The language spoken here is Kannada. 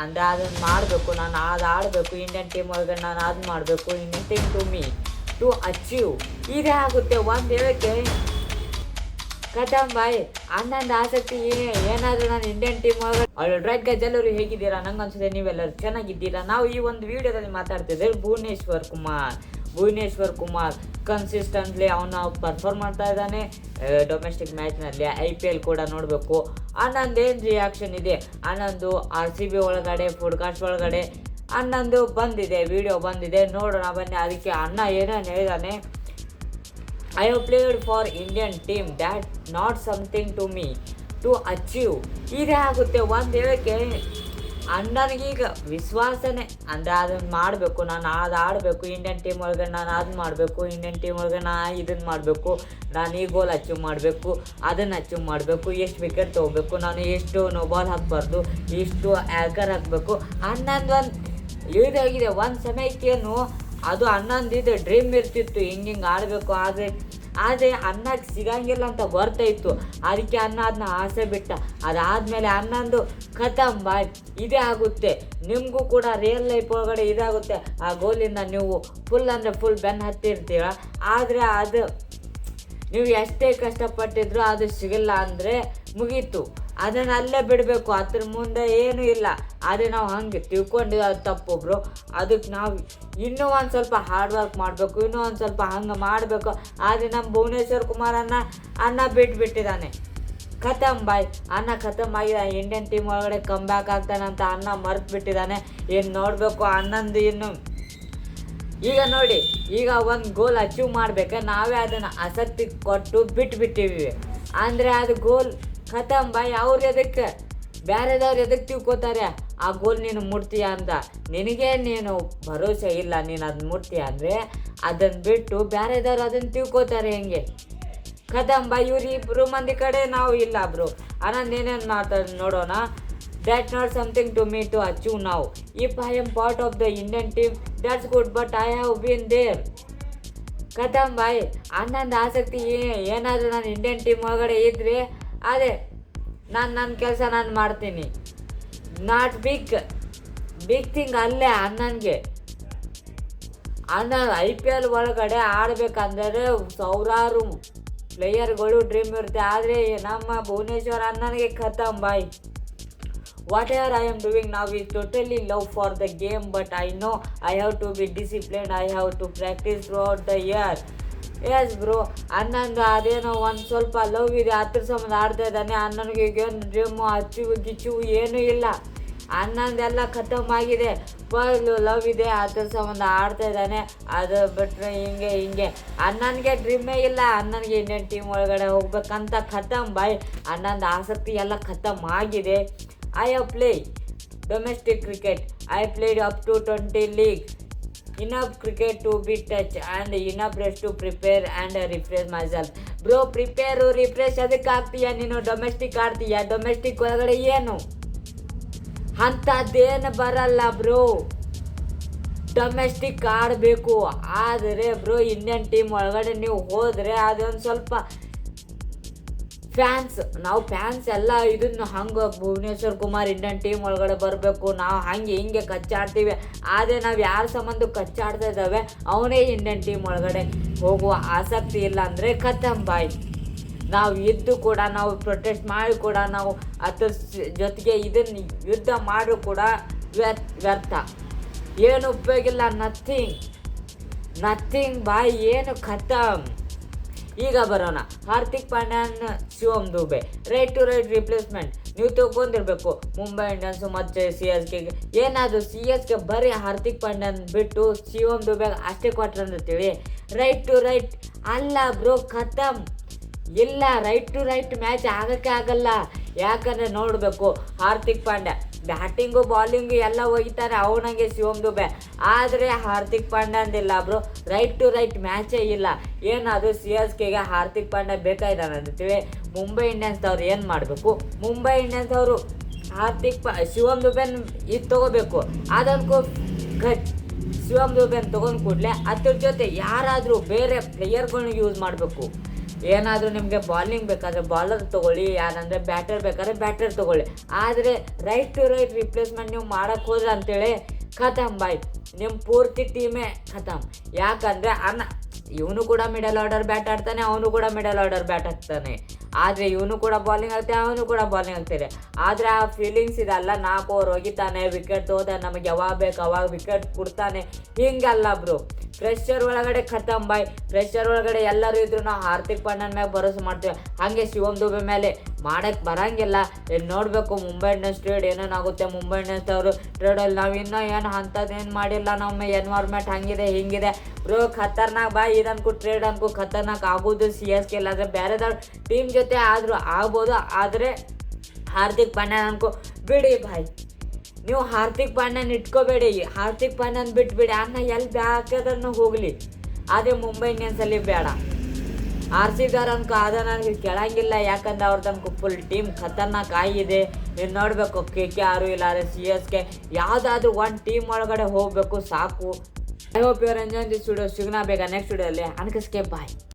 ಅಂದರೆ ಅದನ್ನು ಮಾಡಬೇಕು, ನಾನು ಅದು ಆಡಬೇಕು, ಇಂಡಿಯನ್ ಟೀಮ್ ಒಳಗಡೆ ನಾನು ಅದು ಮಾಡಬೇಕು, Indian team to me to achieve ಇದೇ ಆಗುತ್ತೆ. ಒಂದು ಹೇಳಕ್ಕೆ ಕಥಮ್ ಬಾಯ್ ಅನ್ನೊಂದು ಆಸಕ್ತಿ ಏನಾದರೂ ನಾನು ಇಂಡಿಯನ್ ಟೀಮ್ ಒಳಗಡೆ ರೈಟ್ ಗೈಸ್, ಎಲ್ಲರೂ ಹೇಗಿದ್ದೀರಾ? ನಂಗೆ ಅನ್ಸುತ್ತೆ ನೀವೆಲ್ಲರೂ ಚೆನ್ನಾಗಿದ್ದೀರಾ. ನಾವು ಈ ಒಂದು ವಿಡಿಯೋದಲ್ಲಿ ಮಾತಾಡ್ತಿದ್ದೇವೆ ಭುವನೇಶ್ವರ್ ಕುಮಾರ್ ಕನ್ಸಿಸ್ಟೆಂಟ್ಲಿ ಅವನು ಪರ್ಫಾರ್ಮ್ ಮಾಡ್ತಾ ಇದ್ದಾನೆ ಡೊಮೆಸ್ಟಿಕ್ ಮ್ಯಾಚ್ನಲ್ಲಿ. IPL ಕೂಡ ನೋಡಬೇಕು. ಅನ್ನೊಂದೇನು ರಿಯಾಕ್ಷನ್ ಇದೆ, ಅನ್ನೊಂದು RCB ಒಳಗಡೆ ಪಾಡ್ಕಾಸ್ಟ್ ಒಳಗಡೆ ಅನ್ನೊಂದು ಬಂದಿದೆ, ವಿಡಿಯೋ ಬಂದಿದೆ, ನೋಡೋಣ ಬನ್ನಿ. ಅದಕ್ಕೆ ಅಣ್ಣ ಏನೇನು ಹೇಳಿದಾನೆ, I have played for Indian team, that not something to me to achieve ಇದೇ ಆಗುತ್ತೆ. ಒಂದು ಹೇಳಕ್ಕೆ ಅಣ್ಣನಿಗೀಗ ವಿಶ್ವಾಸನೇ, ಅಂದರೆ ಅದನ್ನು ಮಾಡಬೇಕು, ನಾನು ಅದು ಆಡಬೇಕು, ಇಂಡಿಯನ್ ಟೀಮ್ ಒಳಗಡೆ ನಾನು ಅದು ಮಾಡಬೇಕು, ಇಂಡಿಯನ್ ಟೀಮ್ ಒಳಗಡೆ ನಾನು ಇದನ್ನು ಮಾಡಬೇಕು, ನಾನು ಈ ಗೋಲ್ ಅಚೀವ್ ಮಾಡಬೇಕು, ಅದನ್ನು ಅಚೀವ್ ಮಾಡಬೇಕು, ಎಷ್ಟು ವಿಕೆಟ್ ತೊಗೋಬೇಕು, ನಾನು ಎಷ್ಟು ಬಾಲ್ ಹಾಕಬಾರ್ದು, ಎಷ್ಟು ಆ್ಯಂಕರ್ ಹಾಕಬೇಕು ಅನ್ನೊಂದು ಒಂದು ಇದಾಗಿದೆ. ಒಂದು ಸಮಯಕ್ಕೇನು ಅದು ಅನ್ನೊಂದಿದೆ ಡ್ರೀಮ್ ಇರ್ತಿತ್ತು, ಹಿಂಗೆ ಆಡಬೇಕು. ಆದರೆ ಅನ್ನಕ್ಕೆ ಸಿಗಂಗಿಲ್ಲ ಅಂತ ಗೊತ್ತಾಯಿತು. ಅದಕ್ಕೆ ಅನ್ನ ಅದನ್ನ ಆಸೆ ಬಿಟ್ಟ. ಅದಾದಮೇಲೆ ಅನ್ನೊಂದು ಖತಮ್ ಬಾಯ್ ಇದೇ ಆಗುತ್ತೆ. ನಿಮಗೂ ಕೂಡ ರಿಯಲ್ ಲೈಫ್ ಒಳಗಡೆ ಇದಾಗುತ್ತೆ. ಆ ಗೋಲಿಂದ ನೀವು ಫುಲ್ ಅಂದರೆ ಫುಲ್ ಬೆನ್ನು ಹತ್ತಿರ್ತೀರ. ಆದರೆ ಅದು ನೀವು ಎಷ್ಟೇ ಕಷ್ಟಪಟ್ಟಿದ್ರು ಅದು ಸಿಗಲ್ಲ ಅಂದರೆ ಮುಗೀತು, ಅದನ್ನು ಅಲ್ಲೇ ಬಿಡಬೇಕು. ಅದ್ರ ಮುಂದೆ ಏನೂ ಇಲ್ಲ. ಆದರೆ ನಾವು ಹಂಗೆ ತಿಳ್ಕೊಂಡಿದ್ದು ಅದು ತಪ್ಪು ಬ್ರೋ. ಅದಕ್ಕೆ ನಾವು ಇನ್ನೂ ಒಂದು ಸ್ವಲ್ಪ ಹಾರ್ಡ್ ವರ್ಕ್ ಮಾಡಬೇಕು, ಇನ್ನೂ ಒಂದು ಸ್ವಲ್ಪ ಹಂಗೆ ಮಾಡಬೇಕು. ಆದರೆ ನಮ್ಮ ಭುವನೇಶ್ವರ್ ಕುಮಾರ್ ಅನ್ನ ಬಿಟ್ಟಿದ್ದಾನೆ. ಖತಮ್ ಬಾಯ್, ಅನ್ನ ಖತಮ್ ಆಗಿದೆ. ಇಂಡಿಯನ್ ಟೀಮ್ ಒಳಗಡೆ ಕಮ್ ಬ್ಯಾಕ್ ಆಗ್ತಾನೆ ಅಂತ ಅನ್ನ ಮರೆತು ಬಿಟ್ಟಿದ್ದಾನೆ. ಏನು ನೋಡಬೇಕು ಅನ್ನೊಂದು ಇನ್ನು ಈಗ ನೋಡಿ, ಈಗ ಒಂದು ಗೋಲ್ ಅಚೀವ್ ಮಾಡ್ಬೇಕು, ನಾವೇ ಅದನ್ನು ಆಸಕ್ತಿ ಕೊಟ್ಟು ಬಿಟ್ಟಿದ್ದೀವಿ ಅಂದರೆ ಅದು ಗೋಲ್ ಖತಮ್ ಬಾಯ್. ಅವ್ರು ಎದಕ್ಕೆ ಬೇರೆದವ್ರು ಎದಕ್ಕೆ ತಿಳ್ಕೊತಾರೆ ಆ ಗೋಲ್ ನೀನು ಮುಟ್ತೀಯ ಅಂತ? ನಿನಗೆ ನೀನು ಭರೋಸೆ ಇಲ್ಲ, ನೀನು ಅದನ್ನ ಮುಟ್ತೀಯ ಅಂದರೆ ಅದನ್ನು ಬಿಟ್ಟು ಬೇರೆದವ್ರು ಅದನ್ನು ತಿಳ್ಕೊತಾರೆ ಹೆಂಗೆ? ಖತಮ್ ಬಾಯ್. ಇವ್ರು ಇಬ್ಬರು ಮಂದಿ ಕಡೆ ನಾವು ಇಲ್ಲ ಬ್ರೋ. ಆನಂದ್ ಏನೇನು ಮಾತಾಡಿ ನೋಡೋಣ. That's not something to me to achieve now. If I am part of the Indian team, that's good, but I have been there. ಖತಮ್ ಬಾಯ್. ಅನ್ನೊಂದು ಆಸಕ್ತಿ ಏನಾದರೂ ನಾನು ಇಂಡಿಯನ್ ಟೀಮ್ ಒಳಗಡೆ ಇದ್ದರೆ ಅದೇ ನನ್ನ ಕೆಲಸ ನಾನು ಮಾಡ್ತೀನಿ. ನಾಟ್ ಬಿಗ್ ಥಿಂಗ್ ಅಲ್ಲೇ ಅನ್ನನ್ಗೆ. IPL ಒಳಗಡೆ ಆಡಬೇಕಂದ್ರೆ ಸಾವಿರಾರು ಪ್ಲೇಯರ್ಗಳು ಡ್ರೀಮ್ ಇರುತ್ತೆ. ಆದರೆ ನಮ್ಮ ಭುವನೇಶ್ವರ್ ಅನ್ನನಿಗೆ ಖತಮ್ ಬಾಯ್. Whatever I am doing now is totally love for the game, but I know I have to be disciplined, I have to practice throughout the year. Yes bro, ಅನ್ನೊಂದು ಅದೇನೋ ಒಂದು ಸ್ವಲ್ಪ ಲವ್ ಇದೆ, ಅದ್ರ ಸಂಬಂಧ ಆಡ್ತಾ ಇದ್ದಾನೆ. ಅನ್ನನಿಗೆ ಏನು ಡ್ರೀಮು ಗಿಚ್ಚು ಏನೂ ಇಲ್ಲ. ಅನ್ನೊಂದೆಲ್ಲ ಖತಮ್ ಆಗಿದೆ. ಫುಲ್ ಲವ್ ಇದೆ, ಅದ್ರ ಸಂಬಂಧ ಆಡ್ತಾ ಇದ್ದಾನೆ. ಅದು ಬಿಟ್ಟರೆ ಹಿಂಗೆ ಅನ್ನನಿಗೆ ಡ್ರೀಮೇ ಇಲ್ಲ. ಅನ್ನನಿಗೆ ಇಂಡಿಯನ್ ಟೀಮ್ ಒಳಗಡೆ ಹೋಗ್ಬೇಕಂತ ಖತಮ್ ಬಾಯ್. ಅನ್ನೊಂದು ಆಸಕ್ತಿ ಎಲ್ಲ ಖತಮ್ ಆಗಿದೆ. I have played domestic cricket. I played up to 20 leagues. Enough cricket to be touched and enough rest to prepare and refresh myself. Bro, refresh ಅದಕ್ಕೆ ಆಗ್ತೀಯ ನೀನು? ಡೊಮೆಸ್ಟಿಕ್ ಆಡ್ತೀಯ? ಡೊಮೆಸ್ಟಿಕ್ ಒಳಗಡೆ ಏನು ಅಂಥದ್ದೇನು ಬರಲ್ಲ ಬ್ರೋ. ಡೊಮೆಸ್ಟಿಕ್ ಆಡಬೇಕು. ಆದರೆ ಬ್ರೋ ಇಂಡಿಯನ್ ಟೀಮ್ ಒಳಗಡೆ ನೀವು ಹೋದರೆ ಅದೊಂದು ಸ್ವಲ್ಪ ನಾವು ಫ್ಯಾನ್ಸ್ ಎಲ್ಲ ಇದನ್ನು ಹಂಗೆ ಭುವನೇಶ್ವರ್ ಕುಮಾರ್ ಇಂಡಿಯನ್ ಟೀಮ್ ಒಳಗಡೆ ಬರಬೇಕು, ನಾವು ಹಿಂಗೆ ಕಚ್ಚಾಡ್ತೀವಿ. ಆದರೆ ನಾವು ಯಾರ ಸಂಬಂಧ ಕಚ್ಚಾಡ್ತಾ ಇದ್ದಾವೆ ಅವನೇ ಇಂಡಿಯನ್ ಟೀಮ್ ಒಳಗಡೆ ಹೋಗುವ ಆಸಕ್ತಿ ಇಲ್ಲ ಅಂದರೆ ಖತಮ್ ಬಾಯ್. ನಾವು ಇದ್ದು ಕೂಡ, ನಾವು ಪ್ರೊಟೆಸ್ಟ್ ಮಾಡಿ ಕೂಡ, ನಾವು ಅದ್ರ ಜೊತೆಗೆ ಇದನ್ನು ಯುದ್ಧ ಮಾಡಿದ್ರು ಕೂಡ ವ್ಯರ್ಥ, ಏನು ಉಪಯೋಗಿಲ್ಲ. ನಥಿಂಗ್ ಬಾಯ್, ಏನು ಖತಮ್. ಈಗ ಬರೋಣ ಹಾರ್ದಿಕ್ ಪಾಂಡ್ಯನ್, Shivam Dube right to right replacement ನೀವು ತಗೊಂಡಿರ್ಬೇಕು. ಮುಂಬೈ ಇಂಡಿಯನ್ಸು ಮತ್ತು CSKಗೆ ಏನಾದರೂ CSK ಬರೀ ಹಾರ್ದಿಕ್ ಪಾಂಡ್ಯನ್ ಬಿಟ್ಟು ಶಿವಮ್ ದುಬೆ ಅಷ್ಟೇ ಕೊಟ್ರು ಅಂತೀವಿ. ರೈಟ್ ಟು ರೈಟ್ ಅಲ್ಲ ಬ್ರೋ, ಖತಮ್ ಇಲ್ಲ. ರೈಟ್ ಟು ರೈಟ್ ಮ್ಯಾಚ್ ಆಗೋಕ್ಕೆ ಆಗಲ್ಲ. ಯಾಕಂದರೆ ನೋಡಬೇಕು, ಹಾರ್ದಿಕ್ ಪಾಂಡ್ಯ ಬ್ಯಾಟಿಂಗು ಬಾಲಿಂಗು ಎಲ್ಲ ಒಗಿತಾರೆ ಅವನಿಗೆ ಶಿವಮ್ ದುಬೆ. ಆದರೆ ಹಾರ್ದಿಕ್ ಪಾಂಡ್ಯಂದಿಲ್ಲ ಬ್ರೋ, ರೈಟ್ ಟು ರೈಟ್ ಮ್ಯಾಚೇ ಇಲ್ಲ. ಏನದು CSKಗೆ ಹಾರ್ದಿಕ್ ಪಾಂಡ್ಯ ಬೇಕಾಗಿದ್ದಾನೆ ಅಂತೀವಿ. ಮುಂಬೈ ಇಂಡಿಯನ್ಸ್ ಅವ್ರು ಏನು ಮಾಡಬೇಕು? ಮುಂಬೈ ಇಂಡಿಯನ್ಸ್ ಅವರು ಶಿವಮ್ ದುಬೆನ್ ಇದು ತೊಗೋಬೇಕು. ಅದಕ್ಕೂ ಶಿವಮ್ ದುಬೆನ್ ತೊಗೊಂಡು ಕೂಡಲೇ ಅದ್ರ ಜೊತೆ ಯಾರಾದರೂ ಬೇರೆ ಪ್ಲೇಯರ್ಗಳನ್ನ ಯೂಸ್ ಮಾಡಬೇಕು. ಏನಾದರೂ ನಿಮಗೆ ಬಾಲಿಂಗ್ ಬೇಕಾದರೆ ಬಾಲರ್ ತೊಗೊಳ್ಳಿ, ಯಾರಂದರೆ ಬ್ಯಾಟರ್ ಬೇಕಾದ್ರೆ ಬ್ಯಾಟರ್ ತೊಗೊಳ್ಳಿ. ಆದರೆ ರೈಟ್ ಟು ರೈಟ್ ರಿಪ್ಲೇಸ್ಮೆಂಟ್ ನೀವು ಮಾಡೋಕ್ಕೆ ಹೋದ್ರೆ ಅಂತೇಳಿ ಖತಮ್ ಬಾಯ್, ನಿಮ್ಮ ಪೂರ್ತಿ ಟೀಮೇ ಖತಮ್. ಯಾಕಂದರೆ ಇವನು ಕೂಡ ಮಿಡಲ್ ಆರ್ಡರ್ ಬ್ಯಾಟ್ ಆಡ್ತಾನೆ, ಅವನು ಕೂಡ ಮಿಡಲ್ ಆರ್ಡರ್ ಬ್ಯಾಟ್ ಹಾಕ್ತಾನೆ. ಆದರೆ ಇವನು ಕೂಡ ಬಾಲಿಂಗ್ ಆಗ್ತಾನೆ, ಅವನು ಕೂಡ ಬಾಲಿಂಗ್ ಆಗ್ತಾನೆ. ಆದರೆ ಆ ಫೀಲಿಂಗ್ಸ್ ಇದೆಲ್ಲ 4 ಓವರ್ ಹೋಗಿತಾನೆ, ವಿಕೆಟ್ ತೋದ, ನಮಗೆ ಯಾವಾಗ ಬೇಕು ಅವಾಗ ವಿಕೆಟ್ ಕೊಡ್ತಾನೆ, ಹಿಂಗಲ್ಲ ಬ್ರೋ. ಪ್ರೆಷರ್ ಒಳಗಡೆ ಖತಮ್ ಬಾಯ್. ಪ್ರೆಷರ್ ಒಳಗಡೆ ಎಲ್ಲರೂ ಇದ್ರು ನಾವು ಹಾರ್ದಿಕ್ ಪಾಂಡ್ಯನ ಮ್ಯಾಗ ಭರೋಸೆ ಮಾಡ್ತೀವಿ, ಹಾಗೆ ಶಿವಮ್ ದುಬೆ ಮೇಲೆ ಮಾಡೋಕ್ಕೆ ಬರೋಂಗಿಲ್ಲ. ಇನ್ನು ನೋಡಬೇಕು ಮುಂಬೈ ಇಂಡಿಯನ್ಸ್ ಟ್ರೇಡ್ ಏನೇನಾಗುತ್ತೆ. ಮುಂಬೈ ಇಂಡಿಯನ್ಸ್ ಅವರು ಟ್ರೇಡಲ್ಲಿ ನಾವು ಇನ್ನೂ ಏನು ಅಂಥದ್ದೇನು ಮಾಡಿಲ್ಲ, ನಮ್ಮ ಎನ್ವೈರ್ಮೆಂಟ್ ಹಂಗಿದೆ ಹಿಂಗಿದೆ ಬ್ರೋ. ಖತರ್ನಾಕ್ ಬಾಯ್. ಇದನ್ಕು ಟ್ರೇಡ್ ಅನ್ಕು ಖತರ್ನಾಕ್ ಆಗೋದು CSK ಇಲ್ಲಾಂದರೆ ಬೇರೆದವ್ರ ಟೀಮ್ ಜೊತೆ ಆದರೂ ಆಗ್ಬೋದು. ಆದರೆ ಹಾರ್ದಿಕ್ ಪಾಂಡ್ಯನ ಅನ್ಕೋ ಬಿಡಿ ಬಾಯ್, ನೀವು ಹಾರ್ದಿಕ್ ಪಾಂಡ್ಯನ ಇಟ್ಕೋಬೇಡಿ, ಹಾರ್ದಿಕ್ ಪಾಂಡ್ಯನ ಬಿಟ್ಬಿಡಿ. ಎಲ್ಲಿ ಬೇಕಾದ್ರೂ ಹೋಗಲಿ, ಆದರೆ ಮುಂಬೈ ಇಂಡಿಯನ್ಸಲ್ಲಿ ಬೇಡ. RCB ಅನ್ಕೋ ಅದ ನನಗೆ ಕೇಳಂಗಿಲ್ಲ, ಯಾಕಂದ್ರೆ ಅವ್ರದ್ದು ಫುಲ್ ಟೀಮ್ ಖತರ್ನಾಕ್ ಆಗಿದೆ. ನೀವು ನೋಡಬೇಕು KKR ಇಲ್ಲಾಂದರೆ CSK ಯಾವುದಾದ್ರೂ ಒಂದು ಟೀಮ್ ಒಳಗಡೆ ಹೋಗಬೇಕು ಸಾಕು. I hope your enjoy this video. ಸಿಗೋಣ ಬೇಗ ನೆಕ್ಸ್ಟ್ ವಿಡಿಯೋಲ್ಲಿ. ಅನ್ಕಸ್ಕೆ ಬಾಯ್.